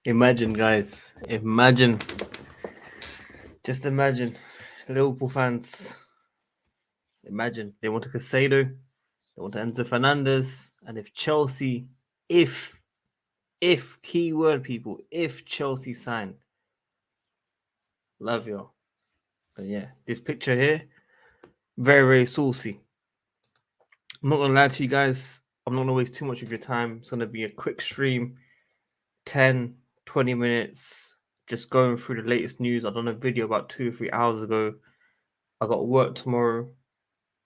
Imagine, guys. Just imagine, Liverpool fans. Imagine they want a Caicedo, they want Enzo Fernandez, and if keyword people, if Chelsea sign Lavia, then yeah, this picture here, very very saucy. I'm not gonna lie to you guys. I'm not gonna waste too much of your time. It's gonna be a quick stream, 10, 20 minutes, just going through the latest news. I done a video about 2 or 3 hours ago. I got work tomorrow,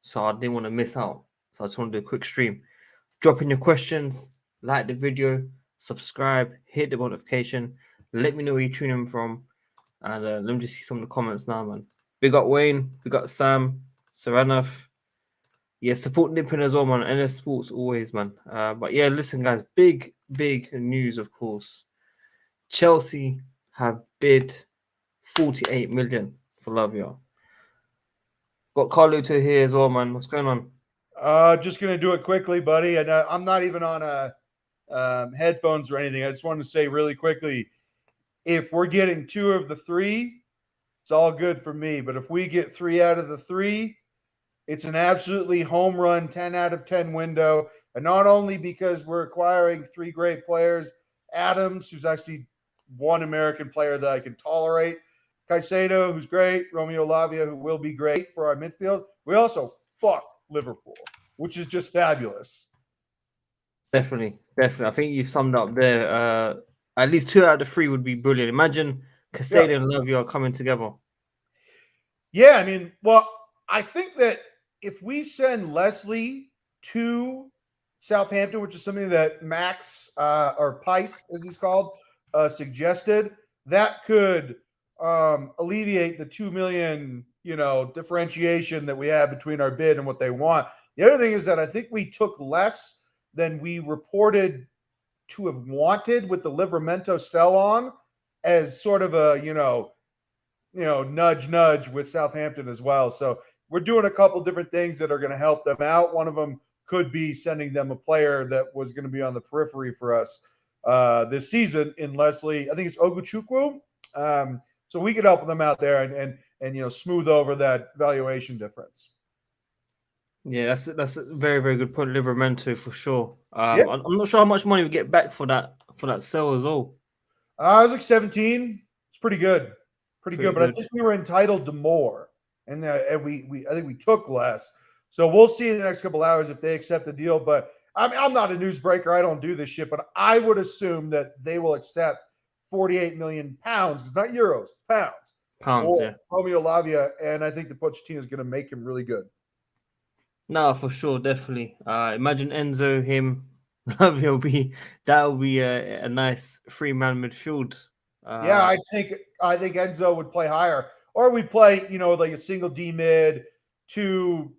so I didn't want to miss out. So I just want to do a quick stream. Drop in your questions, like the video, subscribe, hit the notification. Let me know where you're tuning from. And let me just see some of the comments now, man. We got Wayne, we got Sam, Saranath. Yeah, support Nippon as well, man. NS Sports always, man. But yeah, listen, guys, big news, of course. Chelsea have bid 48 million for Lavia. Got Carluto here as well, man. What's going on? Just going to do it quickly, buddy. And I'm not even on headphones or anything. I just wanted to say really quickly, if we're getting 2 of the 3, it's all good for me. But if we get 3 out of the 3, it's an absolutely home run, 10 out of 10 window. And not only because we're acquiring 3 great players, Adams, who's actually one American player that I can tolerate, Caicedo, who's great, Romeo Lavia, who will be great for our midfield. We also fucked Liverpool, which is just fabulous. Definitely. I think you've summed up there. At least 2 out of the 3 would be brilliant. Imagine Caicedo and Lavia are coming together. Yeah, I mean, well, I think that if we send Leslie to Southampton, which is something that Max or Pice, as he's called, suggested, that could alleviate the 2 million, differentiation that we have between our bid and what they want. The other thing is that I think we took less than we reported to have wanted with the Livramento sell on as sort of a, nudge with Southampton as well. So we're doing a couple different things that are going to help them out. One of them could be sending them a player that was going to be on the periphery for us this season in Leslie. I think it's Oguchukwu. So we could help them out there and smooth over that valuation difference. Yeah, that's a very very good point, Livramento for sure. I'm not sure how much money we get back for that sale as well. It was like 17. It's pretty good, pretty good. But I think we were entitled to more, and we I think we took less. So we'll see in the next couple hours if they accept the deal. But I mean, I'm not a newsbreaker. I don't do this shit. But I would assume that they will accept 48 million pounds, because not euros, pounds. Pounds, yeah. Romeo Lavia, and I think the Pochettino is going to make him really good. No, for sure, definitely. Imagine Enzo, him, Lavia will be a nice 3-man midfield. Yeah, I think Enzo would play higher, or we play like a single D mid, 2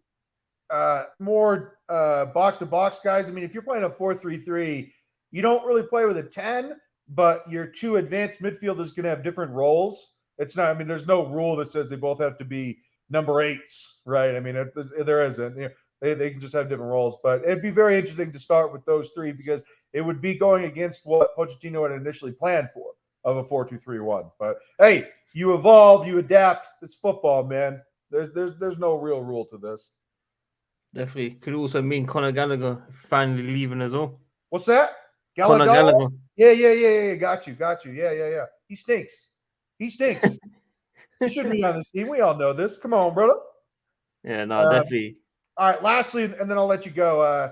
more box to box guys. I mean, if you're playing a 4-3-3, you don't really play with a 10, but your 2 advanced midfielders going to have different roles. It's not. I mean, there's no rule that says they both have to be number 8s, right? I mean, there isn't. They can just have different roles. But it'd be very interesting to start with those 3, because it would be going against what Pochettino had initially planned for of a 4-2-3-1. But hey, you evolve, you adapt. It's football, man. There's no real rule to this. Definitely. Could also mean Conor Gallagher finally leaving as well. What's that? Conor Gallagher. Yeah. Got you. Yeah. He stinks. He shouldn't be on this team. We all know this. Come on, brother. Yeah, no, definitely. All right, lastly, and then I'll let you go.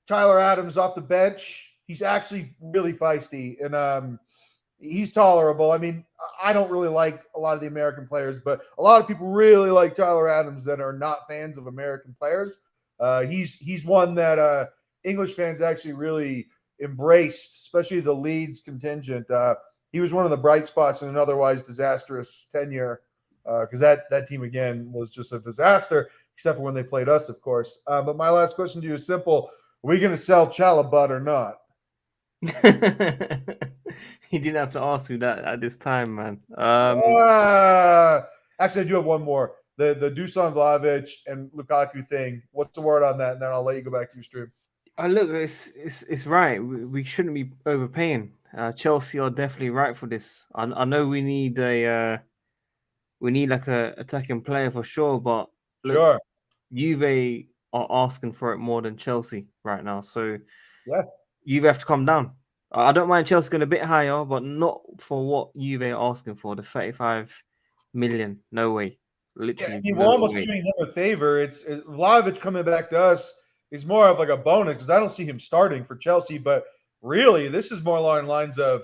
Tyler Adams off the bench. He's actually really feisty, and he's tolerable. I mean, I don't really like a lot of the American players, but a lot of people really like Tyler Adams that are not fans of American players. He's one that English fans actually really embraced, especially the Leeds contingent. He was one of the bright spots in an otherwise disastrous tenure, because that team, again, was just a disaster, except for when they played us, of course. But my last question to you is simple. Are we going to sell Chalobah or not? He didn't have to ask me that at this time, man. Actually, I do have one more. The Dusan Vlahovic and Lukaku thing. What's the word on that? And then I'll let you go back to your stream. Look, it's right. We shouldn't be overpaying. Chelsea are definitely right for this. I know we need like a attacking player for sure, but look, Sure. Juve are asking for it more than Chelsea right now. So Yeah. Juve have to come down. I don't mind Chelsea going a bit higher, but not for what Juve are asking for. The 35 million. No way. Yeah, I Literally, mean, we're no almost way. doing him a favor. Vlahovic coming back to us is more of like a bonus because I don't see him starting for Chelsea. But really, this is more along the lines of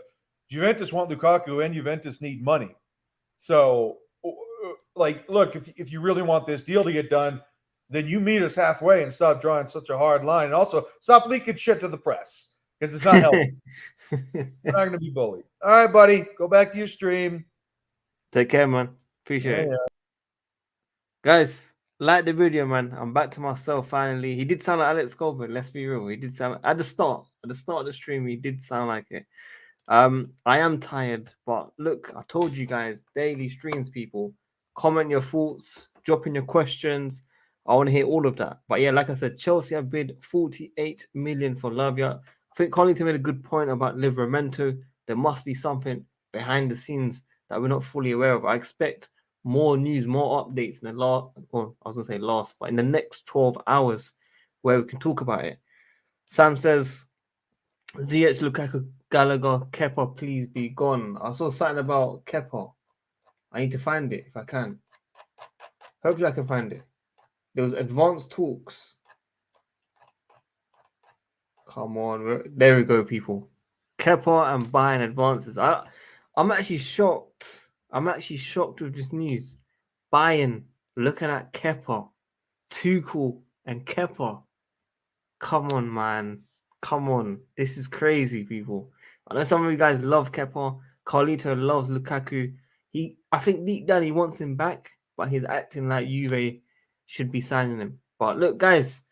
Juventus want Lukaku and Juventus need money. So, like, look, if you really want this deal to get done, then you meet us halfway and stop drawing such a hard line. And also, stop leaking shit to the press because it's not helping. We're not going to be bullied. All right, buddy, go back to your stream. Take care, man. Appreciate it. Guys, like the video, man. I'm back to myself finally. He did sound like Alex Goldberg, let's be real. He did sound at the start of the stream, he did sound like it. I am tired, but look, I told you guys, daily streams, people. Comment your thoughts, drop in your questions. I want to hear all of that. But yeah, like I said, Chelsea have bid 48 million for Lavia. I think Collington made a good point about Livramento. There must be something behind the scenes that we're not fully aware of. I expect more news, more updates in the last, well, I was gonna say last, but in the next 12 hours where we can talk about it. Sam says ZH Lukaku Gallagher Kepa, please be gone. I saw something about Kepa. I need to find it if I can. Hopefully I can find it. There was advanced talks. Come on, there we go, people. Kepa and buying advances. I'm actually shocked. I'm actually shocked with this news. Bayern looking at Kepa, Tuchel and Kepa. Come on, man. Come on. This is crazy, people. I know some of you guys love Kepa. Carlito loves Lukaku. I think deep down he wants him back, but he's acting like Juve should be signing him. But look, guys,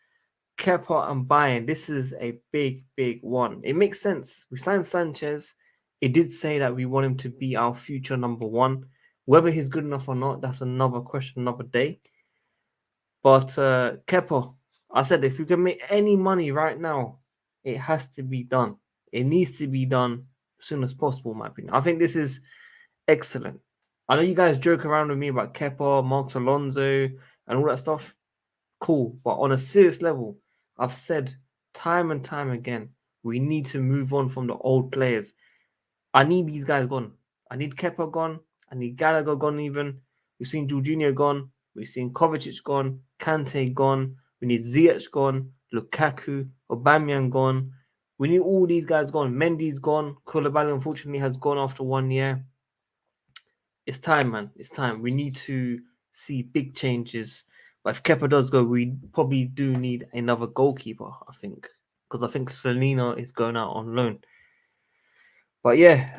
Kepa and Bayern, this is a big, big one. It makes sense. We signed Sanchez. It did say that we want him to be our future number one. Whether he's good enough or not, that's another question, another day. But Kepa, I said if we can make any money right now, it has to be done. It needs to be done as soon as possible, in my opinion. I think this is excellent. I know you guys joke around with me about Kepa, Marcos Alonso, and all that stuff. Cool. But on a serious level, I've said time and time again, we need to move on from the old players. I need these guys gone. I need Kepa gone. I need Gallagher gone even. We've seen Jorginho gone. We've seen Kovacic gone. Kante gone. We need Ziyech gone. Lukaku. Aubameyang gone. We need all these guys gone. Mendy's gone. Koulibaly unfortunately has gone after 1 year. It's time, man. It's time. We need to see big changes. But if Kepa does go, we probably do need another goalkeeper, I think. Because I think Selena is going out on loan. But yeah,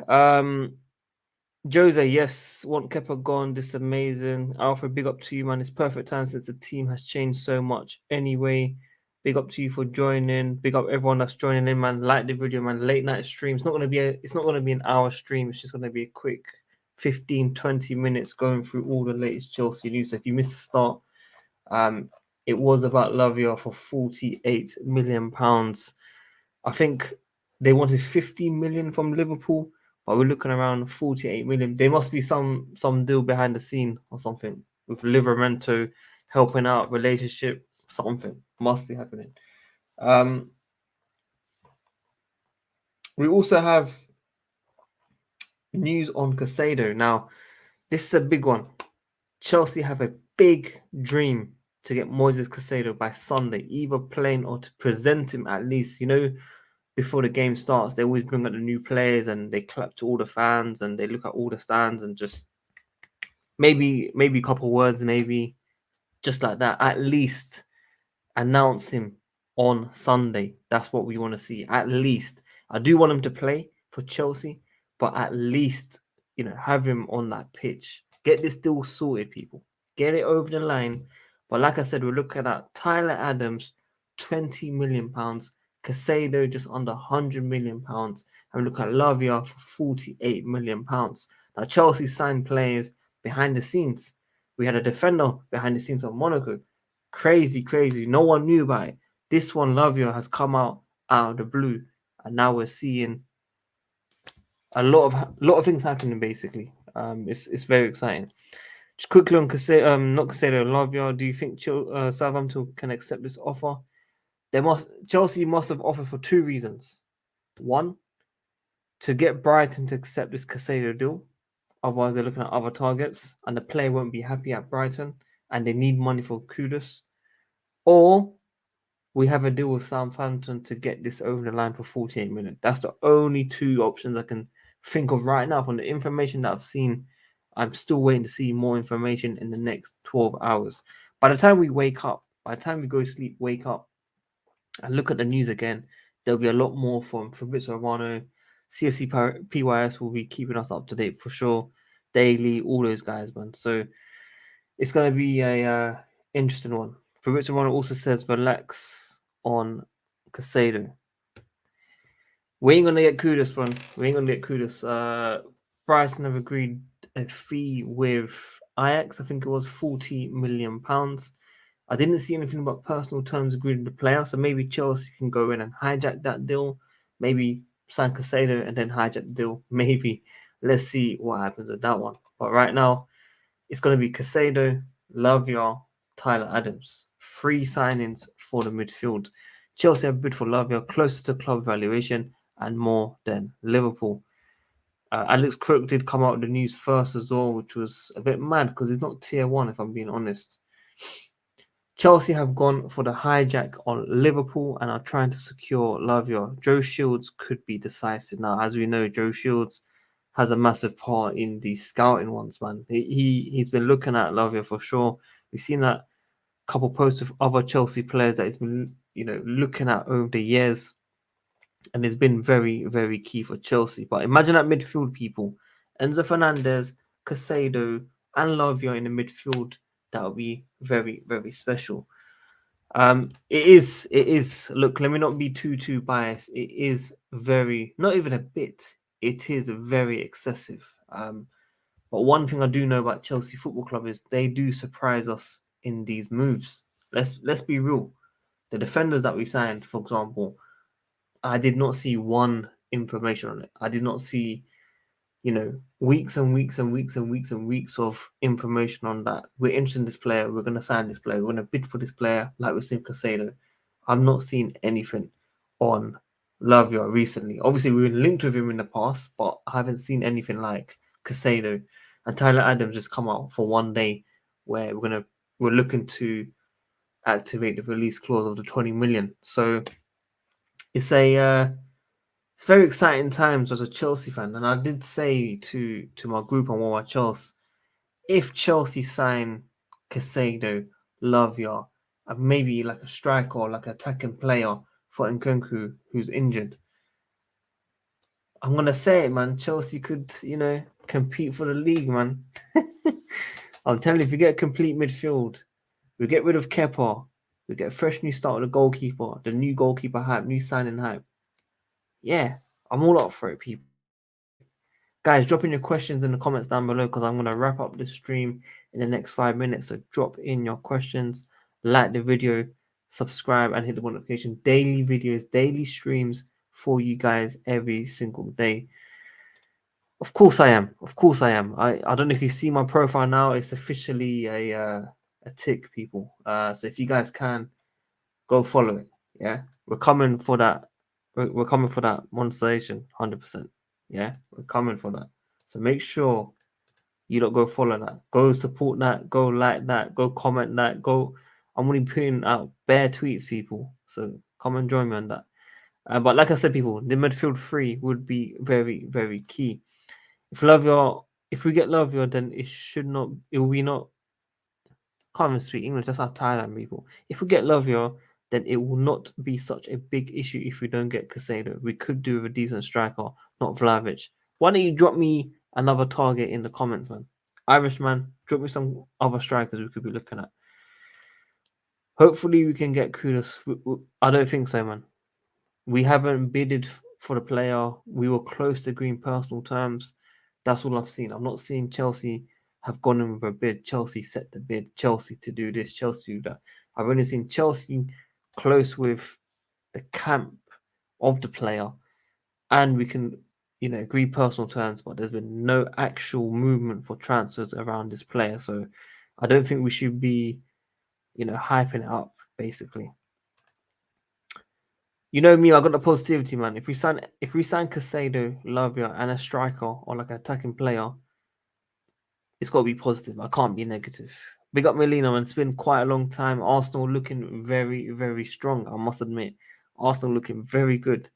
Jose, yes, want Kepa gone. This is amazing. Alfred, big up to you, man. It's perfect time since the team has changed so much. Anyway, big up to you for joining. Big up everyone that's joining in, man. Like the video, man. Late night stream. It's not gonna be an hour stream. It's just gonna be a quick 15-20 minutes going through all the latest Chelsea news. So if you missed the start, it was about Lavia for 48 million pounds. I think they wanted 50 million from Liverpool, but we're looking around 48 million. There must be some deal behind the scene or something with Livramento helping out relationship. Something must be happening. We also have news on Caicedo. Now, this is a big one. Chelsea have a big dream to get Moises Caicedo by Sunday, either playing or to present him at least. You know, before the game starts, they always bring out the new players and they clap to all the fans and they look at all the stands and just maybe a couple words, maybe just like that. At least announce him on Sunday. That's what we want to see. At least. I do want him to play for Chelsea, but at least, have him on that pitch. Get this deal sorted, people. Get it over the line. But like I said, we're looking at Tyler Adams, £20 million. Caicedo just under £100 million. And we look at Lavia for £48 million. Now, Chelsea signed players behind the scenes. We had a defender behind the scenes of Monaco. Crazy. No one knew about it. This one, Lavia, has come out of the blue. And now we're seeing a lot of things happening basically. It's very exciting. Just quickly on Caicedo, not Caicedo, Lavia. Do you think Southampton can accept this offer? Chelsea must have offered for two reasons. One, to get Brighton to accept this Caicedo deal. Otherwise, they're looking at other targets, and the player won't be happy at Brighton, and they need money for Kudus. Or we have a deal with Southampton to get this over the line for 48 million. That's the only two options I can think of right now from the information that I've seen. I'm still waiting to see more information in the next 12 hours. By the time we wake up, by the time we go to sleep, wake up, and look at the news again, there'll be a lot more from Fabrizio Romano. CFC PYS will be keeping us up to date for sure. Daily, all those guys, man. So it's going to be a interesting one. Fabrizio Romano also says relax on Caicedo. We ain't gonna get Kudus, man. We ain't gonna get Kudus. Bryson have agreed a fee with Ajax. I think it was £40 million. I didn't see anything about personal terms agreed with the player, so maybe Chelsea can go in and hijack that deal. Maybe sign Caicedo and then hijack the deal. Maybe. Let's see what happens with that one. But right now, it's going to be Caicedo, Lavia, Tyler Adams. 3 signings for the midfield. Chelsea have bid for Lavia closer to club valuation and more than Liverpool. Alex Crook did come out with the news first as well, which was a bit mad because he's not tier 1, if I'm being honest. Chelsea have gone for the hijack on Liverpool and are trying to secure Lavia. Joe Shields could be decisive. Now, as we know, Joe Shields has a massive part in the scouting ones, man. He's been looking at Lavia for sure. We've seen that couple posts of other Chelsea players that he's been, looking at over the years, and it's been very, very key for Chelsea. But imagine that midfield, people: Enzo Fernandez, Caicedo, and Lavia in the midfield. That would be very, very special. It is. Look, let me not be too biased. It is very, not even a bit. It is very excessive. But one thing I do know about Chelsea Football Club is they do surprise us in these moves. Let's be real. The defenders that we signed, for example, I did not see one information on it. I did not see, weeks and weeks and weeks and weeks and weeks of information on that. We're interested in this player. We're going to sign this player. We're going to bid for this player, like we're seeing Caicedo. I'm not seeing anything on Lavia recently. Obviously, we've been linked with him in the past, but I haven't seen anything like Caicedo. And Tyler Adams just come out for one day where we're looking to activate the release clause of the 20 million. So it's it's very exciting times as a Chelsea fan. And I did say to my group on WorldWideChels, if Chelsea sign Caicedo, Lavia, and maybe like a striker or like an attacking player for Nkunku who's injured, I'm gonna say it, man. Chelsea could, compete for the league, man. I'm telling you, if you get a complete midfield, we get rid of Kepa, we get a fresh new start with the goalkeeper, the new goalkeeper hype, new signing hype. Yeah, I'm all up for it, people. Guys, drop in your questions in the comments down below because I'm going to wrap up the stream in the next 5 minutes. So drop in your questions, like the video, subscribe, and hit the notification. Daily videos, daily streams for you guys every single day. Of course I am. Of course I am. I don't know if you see my profile now. It's officially a tick, people. So if you guys can, go follow it. Yeah, we're coming for that. We're coming for that monetization, 100%. Yeah, we're coming for that. So make sure you don't go follow that. Go support that. Go like that. Go comment that. Go. I'm only putting out bare tweets, people. So come and join me on that. But like I said, people, the midfield 3 would be very, very key. If we get Lavia, then it will be not. Can't even speak English. That's how Thailand, people. If we get Lavia, then it will not be such a big issue if we don't get Caicedo. We could do with a decent striker, not Vlahovic. Why don't you drop me another target in the comments, man? Irishman, drop me some other strikers we could be looking at. Hopefully we can get Kudus. I don't think so, man. We haven't bidded for the player. We were close to agreeing personal terms. That's all I've seen. I'm not seeing Chelsea have gone in with a bid. Chelsea set the bid. Chelsea to do this. Chelsea do that. I've only seen Chelsea close with the camp of the player, and we can, agreed personal terms, but there's been no actual movement for transfers around this player. So I don't think we should be, hyping it up, basically. You know me, I got the positivity, man. If we sign Caicedo, Lavia, and a striker or like an attacking player, it's got to be positive. I can't be negative. Big up Melina, man. It's been quite a long time. Arsenal looking very, very strong, I must admit. Arsenal looking very good.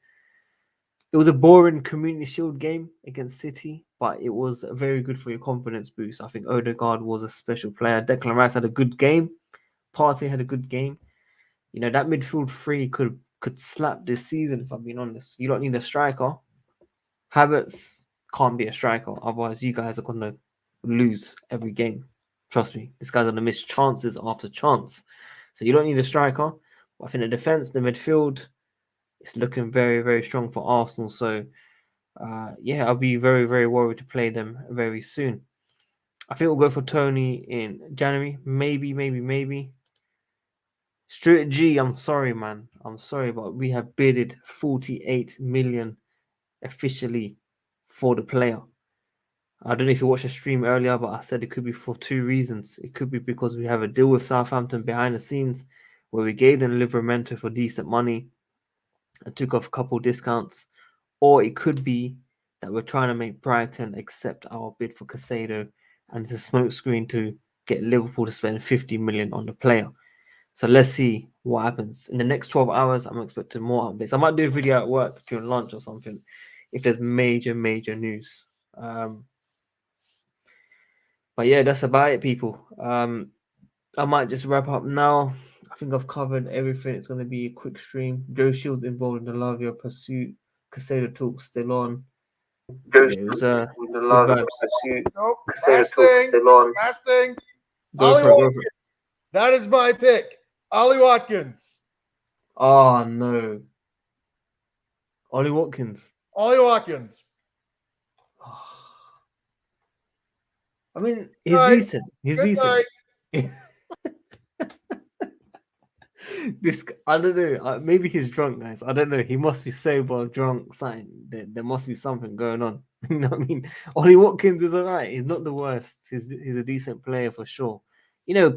It was a boring Community Shield game against City, but it was very good for your confidence boost. I think Odegaard was a special player. Declan Rice had a good game. Partey had a good game. That midfield three could slap this season, if I'm being honest. You don't need a striker. Havertz can't be a striker. Otherwise, you guys are going to lose every game. Trust me. This guy's going to miss chances after chance. So you don't need a striker. But I think the defense, the midfield, it's looking very, very strong for Arsenal. So, I'll be very, very worried to play them very soon. I think we'll go for Tony in January. Maybe. Stuart G, I'm sorry, man. I'm sorry, but we have bidded 48 million officially for the player. I don't know if you watched the stream earlier, but I said it could be for two reasons. It could be because we have a deal with Southampton behind the scenes where we gave them Livramento for decent money and took off a couple discounts. Or it could be that we're trying to make Brighton accept our bid for Caicedo and it's a smokescreen to get Liverpool to spend 50 million on the player. So let's see what happens. In the next 12 hours, I'm expecting more updates. I might do a video at work during lunch or something if there's major news. But yeah, that's about it, people. I might just wrap up now. I think I've covered everything. It's going to be a quick stream. Joe Shields involved in the Lavia pursuit. Caicedo talk still on. It was good vibes. Nope. Last thing. Last thing. Go for it. That is my pick. Ollie Watkins. Oh no. Ollie Watkins. Ollie Watkins. I mean, he's decent. He's decent. I don't know. Maybe he's drunk, guys. I don't know. He must be sober or drunk. Something. There must be something going on. You know what I mean? Ollie Watkins is alright. He's not the worst. He's a decent player for sure.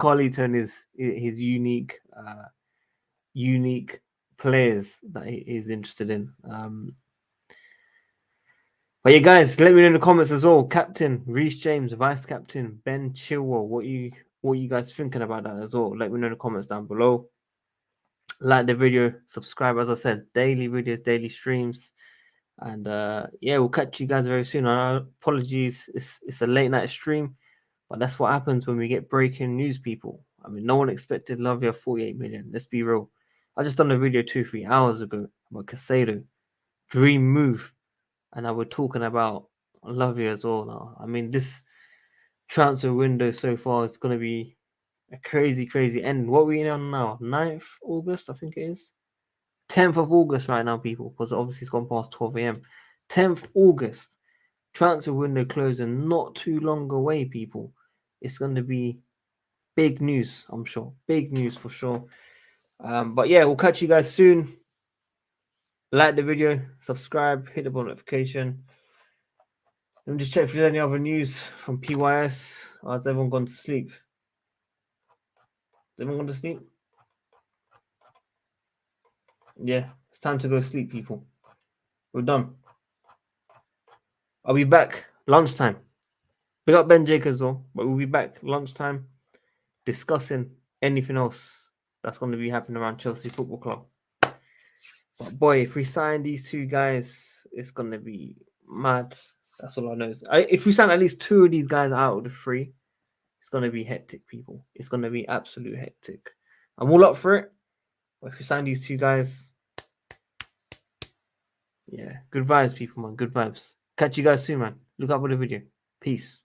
Carleton is his unique players that he's interested in. But yeah, guys, let me know in the comments as well. Captain Reece James, Vice Captain Ben Chilwell. What you guys thinking about that as well? Let me know in the comments down below. Like the video, subscribe. As I said, daily videos, daily streams, and we'll catch you guys very soon. Apologies, it's a late night stream, but that's what happens when we get breaking news, people. I mean, no one expected Lavia 48 million. Let's be real. I just done a video 2-3 hours ago about Caicedo, dream move, and I were talking about Lavia as well. Now, I mean, this transfer window so far is going to be a crazy end. What are we on now? 9th August, I think it is. 10th of August right now, people, because obviously it's gone past 12 a.m. 10th August. Transfer window closing not too long away, people. It's going to be big news, I'm sure. Big news for sure. But yeah, we'll catch you guys soon. Like the video, subscribe, hit the bell notification. Let me just check if there's any other news from PYS. Or has everyone gone to sleep? Has everyone gone to sleep? Yeah, it's time to go sleep, people. We're done. I'll be back lunchtime. We got Ben Jake as well, but we'll be back lunchtime discussing anything else that's going to be happening around Chelsea Football Club. But boy, if we sign these two guys, it's going to be mad. That's all I know. If we sign at least 2 of these guys out of the 3, it's going to be hectic, people. It's going to be absolute hectic. I'm all up for it. But if we sign these 2 guys, yeah, good vibes, people, man. Good vibes. Catch you guys soon, man. Look out for the video. Peace.